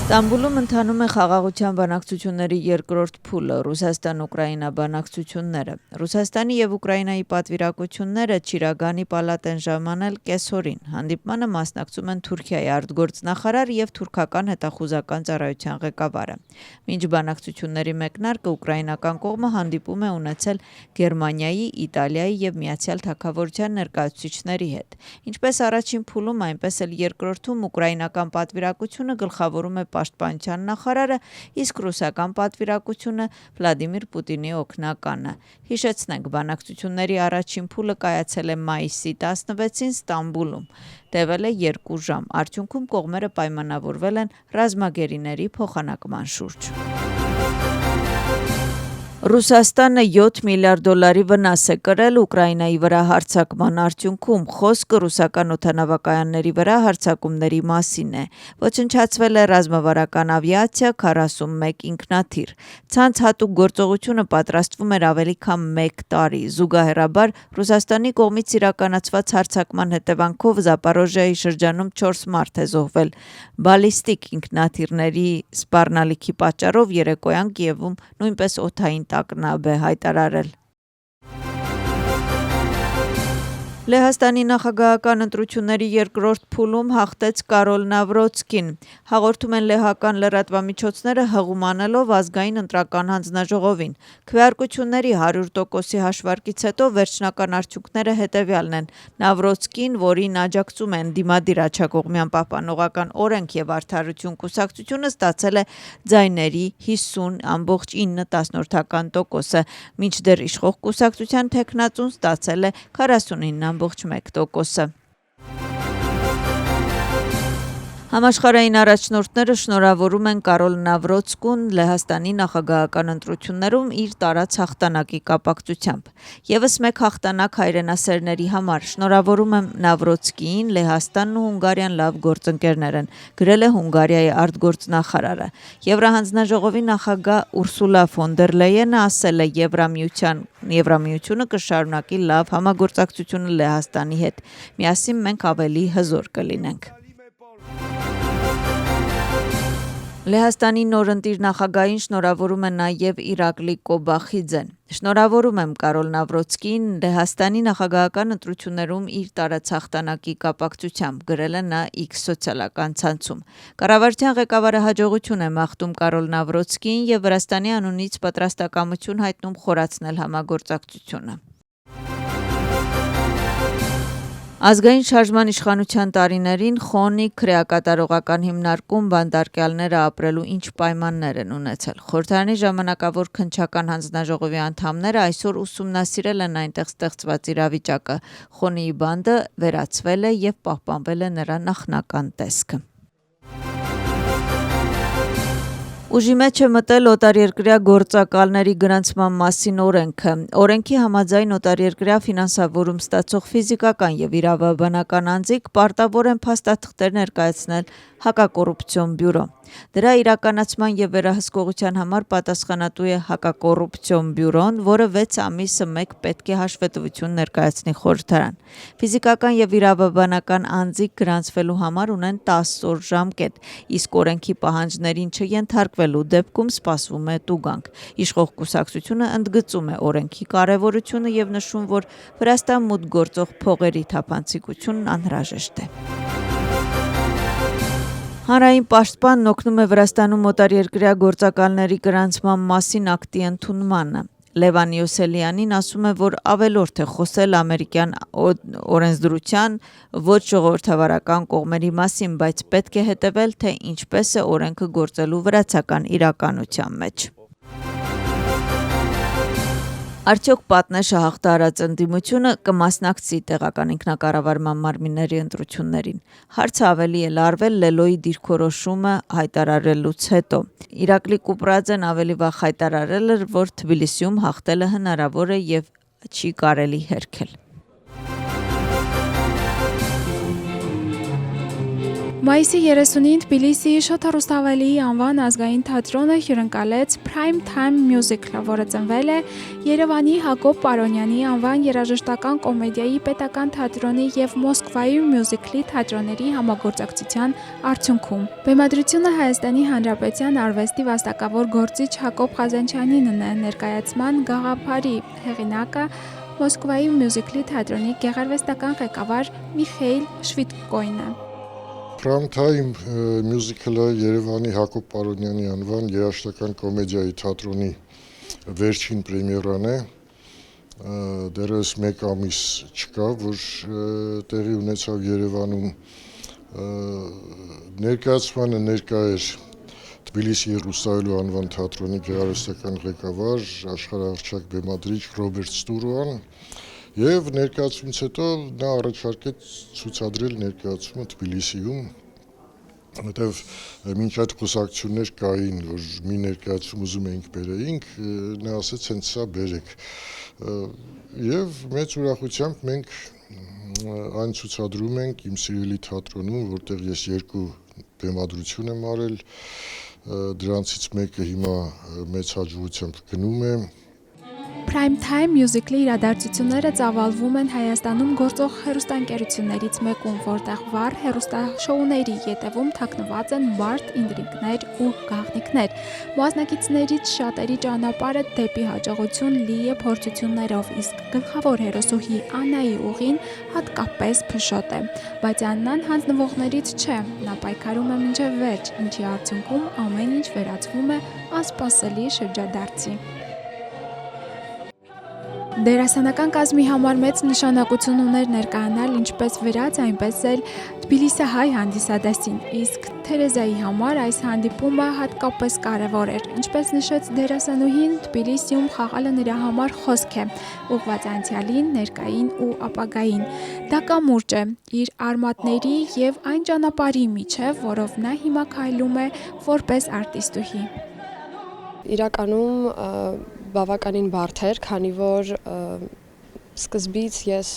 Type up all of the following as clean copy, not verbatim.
Ստամբուլում ընթանում է խաղաղության բանակցությունների երկրորդ փուլը, Ռուսաստան-Ուկրաինա բանակցությունները։ Ռուսաստանի և Ուկրաինայի պատվիրակությունները Չիրագանի պալատ են ժամանել կեսօրին։ Հանդիպմանը մասնակցում են Թուրքիայի արտգործնախարար և թուրքական հետախուզական ծառայության ղեկավարը։ Մինչ բանակցությունների մեկնարկը ուկրաինական կողմը հանդիպում է ունեցել Գերմանիայի, Իտալիայի և Միացյալ Թագավորության ներկայացուցիչների հետ։ Ինչպես առաջին փուլում, այնպես էլ երկրորդում ուկրաինական պատվիրակությունը գլխավորում է Պաշտպանության նախարարը, իսկ ռուսական պատվիրակությունը Վլադիմիր Պուտինի օգնականը։ Հիշեցնենք, բանակցությունների առաջին փուլը կայացել է մայիսի 16-ին Ստամբուլում։ Տևել է 2 ժամ։ Արդյունքում կողմերը պայմանավորվել են ռազմագերիների փոխանակման շուրջ։ Ռուսաստանը 7 միլիարդ դոլարի վնաս է կրել Ուկրաինայի վրա հարձակման արդյունքում։ Խոսքը ռուսական օդանավակայանների վրա հարձակումների մասին է։ Ոչնչացվել է ռազմավարական ավիացիա, 41 ինքնաթիռ։ Ցանց հատուկ գործողությունը պատրաստվում էր ավելի քան 1 տարի։ Զուգահեռաբար Ռուսաստանի կողմից իրականացված հարձակման հետևանքով Զապորոժիայի շրջանում 4 մարդ է զոհվել։ Բալիստիկ ինքնաթիռների սպառնալիքի պատճառով երեկոյան Կիևում նույնպես օդային տագնապ է հայտարարել։ Լեհաստանի նախագահական ընտրությունների երկրորդ փուլում հաղթեց Կարոլ Նավրոցկին։ Հաղորդում են լեհական լրատվամիջոցները հղում անելով ազգային ընտրական հանձնաժողովին։ Քվեարկությունների 100%-ի հաշվարկից հետո վերջնական արդյունքները հետևյալն են։ Նավրոցկին, որին աջակցում են Դիմադիր աջակողմյան պահպանողական օրենք և արդարություն կուսակցությունը, ստացել է ձայների 50.9%, մինչդեռ իշխող կուսակցության թեկնածուն ստացել է 49.1%։ Համաշխարհային առաջնորդները շնորհավորում են Կարոլ Նավրոցկուն Լեհաստանի նախագահական ընտրություններում իր տարած հաղթանակի կապակցությամբ։ Եվս մեկ հաղթանակ հայրենասերների համար։ Շնորհավորում եմ Նավրոցկիին, Լեհաստանն ու Հունգարիան լավ գործընկերներ են, գրել է Հունգարիայի արտգործնախարարը։ Եվրահանձնաժողովի նախագահ Ուրսուլա ֆոն դեր Լեյենը ասել է, Եվրամիությունը կշարունակի լավ համագործակցությունը Լեհաստանի հետ։ Միասին մենք ավելի հզոր կլինենք։ Լեհաստանի նոր ընտիր նախագահին շնորհավորում է նաև Իրակլի Կոբախիձեն։ Շնորհավորում եմ Կարոլ Նավրոցկիին Լեհաստանի նախագահական ընտրություններում իր տարած հաղթանակի կապակցությամբ, գրել է նա X սոցիալական ցանցում։ Կառավարության ղեկավարը հաջողություն է մաղթում Կարոլ Նավրոցկիին և Վրաստանի անունից պատրաստակամություն հայտնում խորացնել համագործակցությունը։ Ազգային շարժման իշխանության տարիներին Խոնի քրեակատարողական հիմնարկում բանտարկյալները ապրելու ինչ պայմաններ են ունեցել։ Խորհրդարանի ժամանակավոր քննչական հանձնաժողովի անդամները այսօր ուսումնասիրել են այնտեղ ստեղծված իրավիճակը։ Խոնիի բանդը վերացվել է և պահպանվել է նրա նախնական տեսքը։ Ուժի մեջ է մտել օտարերկրյա գործակալների գրանցման մասին օրենքը։ Օրենքի համաձայն օտարերկրյա ֆինանսավորում ստացող ֆիզիկական և իրավաբանական անձիկ պարտավոր են փաստաթղթեր ներկայացնել հակակոռուպցիոն բյուրո։ Դրա իրականացման և վերահսկողության համար պատասխանատու է հակակոռուպցիոն բյուրոն, որը 6 ամիսը մեկ պետք է հաշվետվություն ներկայացնի խորհրդարան։ Ֆիզիկական և իրավաբանական անձիկ գրանցվելու համար ունեն 10 օր ժամկետ, իսկ օրենքի պահանջներին չենթարկվելու դեպքում սպասվում է տուգանք։ Իշխող կուսակցությունը ընդգծում է օրենքի կարևորությունը և նշում, որ Վրաստան մուտք գործող փողերի թափանցիկությունն անհրաժեշտ է։ Հանրային պաշտպանն օգնում է Վրաստանում օտարերկրյա գործակալների գրանցման մասին ակտի ընդունմանը։ Լևան Յոսելյանին ասում է, որ ավելորդ է խոսել ամերիկյան օրենսդրության ոչ ժողովրդավարական կողմերի մասին, բայց պետք է հետևել, թե ինչպես է օրենքը գործելու վրացական իրականության մեջ։ Արդյոք պատնեշը հաղթահարած ընդդիմությունը կմասնակցի տեղական ինքնակառավարման մարմինների ընտրություններին։ Հարցը ավելի է լարվել Լելոյի դիրքորոշումը հայտարարելուց հետո։ Իրակլի Կուպրաձեն ավելի վաղ հայտարարել էր, որ Թբիլիսիում հաղթելը հնարավոր է և չի կարելի հերքել։ Մայիսի 30-ին Թբիլիսիի Շոթա Ռուստավելիի անվան ազգային թատրոնը հյուրընկալեց Prime Time Musical-ը, որը ծնվել է Երևանի Հակոբ Պարոնյանի անվան երաժշտական կոմեդիայի պետական թատրոնի և Մոսկվայի Musical-ի թատրոնների համագործակցության արդյունքում։ Բեմադրությունը Հայաստանի Հանրապետության արվեստի վաստակավոր գործիչ Հակոբ Ղազանչյանինն է, ներկայացման գաղափարի հեղինակը Մոսկվայի Musical-ի թատրոնի գեղարվեստական ղեկավար Միխեյլ Շվիդկոյն է։ Prime Time Musical-ը Երևանի Հակոբ Պարոնյանի անվան երաժշտական կոմեդիայի թատրոնի վերջին պրեմիերան է։ Դեռևս մեկ ամիս չկա, որ տեղի ունեցավ Երևանում։ Ներկայացմանը ներկա էր Թբիլիսիի Ռուստավելու անվան թատրոնի գեղարվեստական ղեկավար, աշխարհահռչակ բեմադրիչ Ռոբերտ Ստուրոան, եւ ներկայացումից հետո նա առաջարկեց ցուցադրել ներկայացումը Թբիլիսիում, որտեղ մինչ այդ խոսակցություններ կային, որ մի ներկայացում ուզում էինք բերեինք, նա ասեց հենց սա բերեք։ Եվ մեծ ուրախությամբ մենք այն ցուցադրում ենք իմ սիրելի թատրոնում, որտեղ ես 2 բեմադրություն եմ արել, դրանցից մեկը հիմա մեծ հաջողությամբ գնում է։ Prime Time Musical-ի իրադարձությունները ծավալվում են Հայաստանում գործող հեռուստաընկերություններից մեկում, որտեղ վառ հեռուստաշոուների ետևում թաքնված են բարդ ինտրիգներ ու գաղտնիքներ։ Մասնակիցներից շատերի ճանապարհը դեպի հաջողություն լի է փորձություններով, իսկ գլխավոր հերոսուհի Աննայի ուղին հատկապես փշոտ է։ Բայց Աննան հանձնվողներից չէ, նա պայքարում է մինչև վերջ, ինչի արդյունքում ամեն ինչ վերածվում է անսպասելի շրջադարձի։ Դերասանական կազմի համար մեծ նշանակություն ուներ ներկայանալ ինչպես վերած, այնպես էլ թբիլիսահայ հանդիսատեսին, իսկ Թերեզայի համար այս հանդիպումը հատկապես կարևոր էր։ Ինչպես նշեց դերասանուհին, Թբիլիսիում խաղալը նրա համար խոսք է, ուղղված անցյալին, ներկային ու ապագային։ Դա կամուրջ է իր արմատների եւ այն ճանապարհի միջև, որով նա հիմա քայլում է որպես արտիստուհի։ Իրականում բավականին բարդ էր, քանի որ սկզբից ես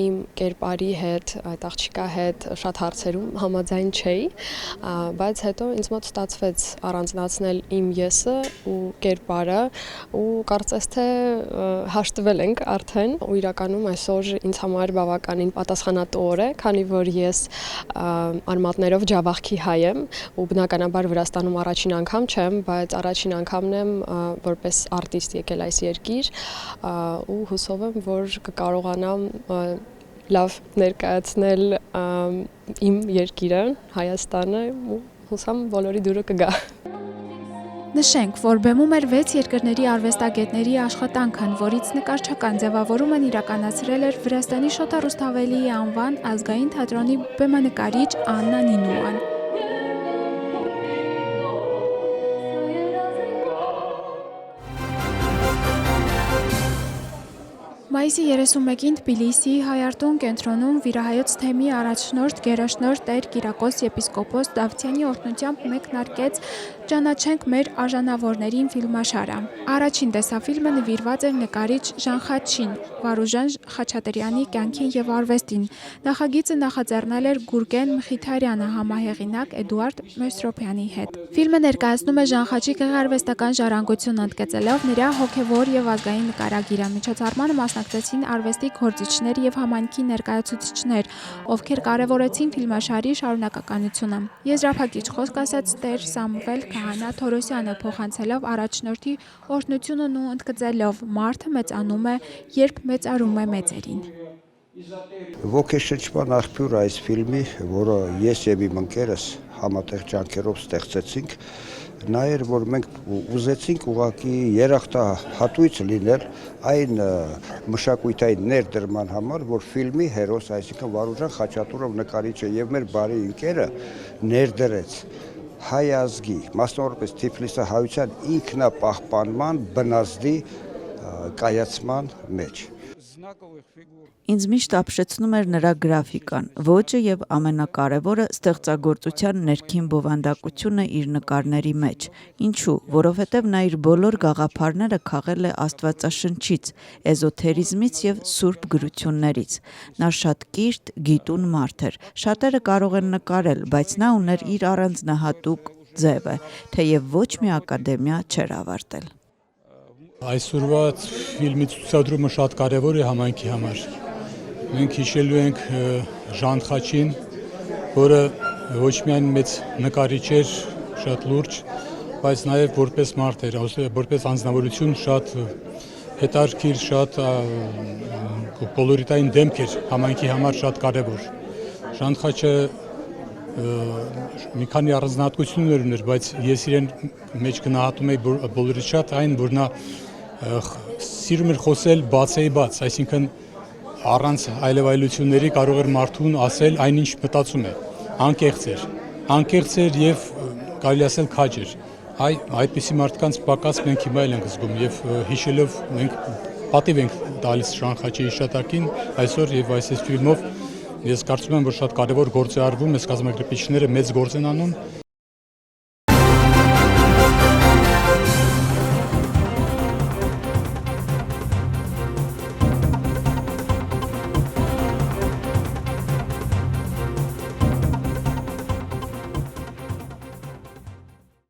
իմ կերպարի հետ, այդ աղջիկա հետ շատ հարցերում համաձայն չէի, բայց հետո ինձ մոտ ստացվեց առանձնացնել իմ եսը ու կերպարը ու կարծես թե հաշտվել ենք արդեն ու իրականում այսօր ինձ համար բավականին պատասխանատու օր է, քանի որ ես արմատներով ջավախքի հայ եմ ու բնականաբար Վրաստանում առաջին անգամ չեմ, բայց առաջին անգամն եմ որպես արտիստ եկել այս երկիր ու հուսով եմ, որ կկարողանամ լավ ներկայացնել իմ երկիրը, Հայաստանը ու հուսամ բոլորի դուրը կգա։ Նշենք, որ բեմում էր 6 երկրների արվեստագետների աշխատանքն, որից նկարչական ձևավորումն իրականացրել էր Վրաստանի Շոթա Ռուստավելիի անվան ազգային թատրոնի բեմանկարիչ Աննա Նինուան։ Մայիսի 31-ին Թբիլիսիի Հայարտուն կենտրոնում վիրահայոց թեմի առաջնորդ գերաշնորհ Տեր Կիրակոս եպիսկոպոս Դավթյանի օրհնությամբ մեկնարկեց «Ճանաչենք մեր արժանավորներին» ֆիլմաշարը։ Առաջին տեսաֆիլմը նվիրված էր նկարիչ Ժանխաչին, Վարուժան Խաչատրյանի կյանքին և արվեստին։ Նախագիծը նախաձեռնել էր Գուրգեն Մխիթարյանը համահեղինակ Էդուարդ Մեսրոպյանի հետ։ Ֆիլմը ներկայացնում է Ժանխաչի գեղարվեստական ժառանգությունը, ընդգծելով նրա հոգևոր և ազգային նկարագիրը։ Միջոցառմանը մասնակցեցին արվեստի գործիչներ և համայնքի ներկայացուցիչներ, ովքեր կարևորեցին ֆիլմաշարի շարունակականությունը։ Եզրափակիչ խոսք ասաց Տեր Սամվել Քահանա Թորոսյանը, փոխանցելով առաջնորդի օրհնությունն ու ընդգծելով. «Մարդը մեծանում է, երբ մեծարում է մեծերին»։ Ոգեշնչման աղբյուր այս ֆիլմի, որը ես եւ իմ ընկերս համատեղ ջանքերով ստեղծեցինք, նա էր, որ մենք ուզեցինք ուղղակի երախտահատույց լինել այն մշակույթային ներդրման համար, որ ֆիլմի հերոս, այսինքն Վարուժան Խաչատուրով նկարիչը եւ մեր բարի ընկերը ներդրեց հայ ազգի, մասնավորապես Թիֆլիսահայության ինքնապահպանման բնազդի կայացման մեջ։ Ինձ միշտ ապշեցնում էր նրա գրաֆիկան, ոճը եւ ամենակարևորը ստեղծագործության ներքին բովանդակությունը իր նկարների մեջ։ Ինչու, որովհետեւ նա իր բոլոր գաղափարները քաղել է Աստվածաշնչից, էզոթերիզմից եւ սուրբ գրություններից։ Նա շատ կիրթ, գիտուն մարդ էր։ Շատերը կարող են նկարել, բայց նա ուներ իր առանձնահատուկ ձևը, թեև ոչ մի ակադեմիա չէր ավարտել։ Այսօրվա ֆիլմի ցուցադրումը շատ կարևոր է համայնքի համար։ Մենք հիշելու ենք Ժան Խաչին, որը ոչ միայն մեծ նկարիչ էր, շատ լուրջ, բայց նաև որպես մարդ էր, որպես անձնավորություն շատ հետաքրքիր, շատ կոլորիտային դեմք էր համայնքի համար շատ կարևոր։ Ժան Խաչը մի քանի առանձնահատկություններ ուներ, բայց ես իրեն մեջ գնահատում եի բոլորից շատ այն, որ նա սիրում էր խոսել բացեի բաց, այսինքն առանց այլևայլությունների կարող էր մարդուն ասել այնինչ մտածում է, անկեղծ էր եւ կարելի ասել քաջ էր։ Այդպիսի մարդկանց պակաս մենք հիմա էլ ենք զգում եւ հիշելով մենք պատիվ ենք տալիս Ժան Խաչի հիշատակին այսօր եւ այս ֆիլմով ես կարծում եմ, որ շատ կարևոր գործ է արվում, այս կազմակերպիչները մեծ գործ են անում։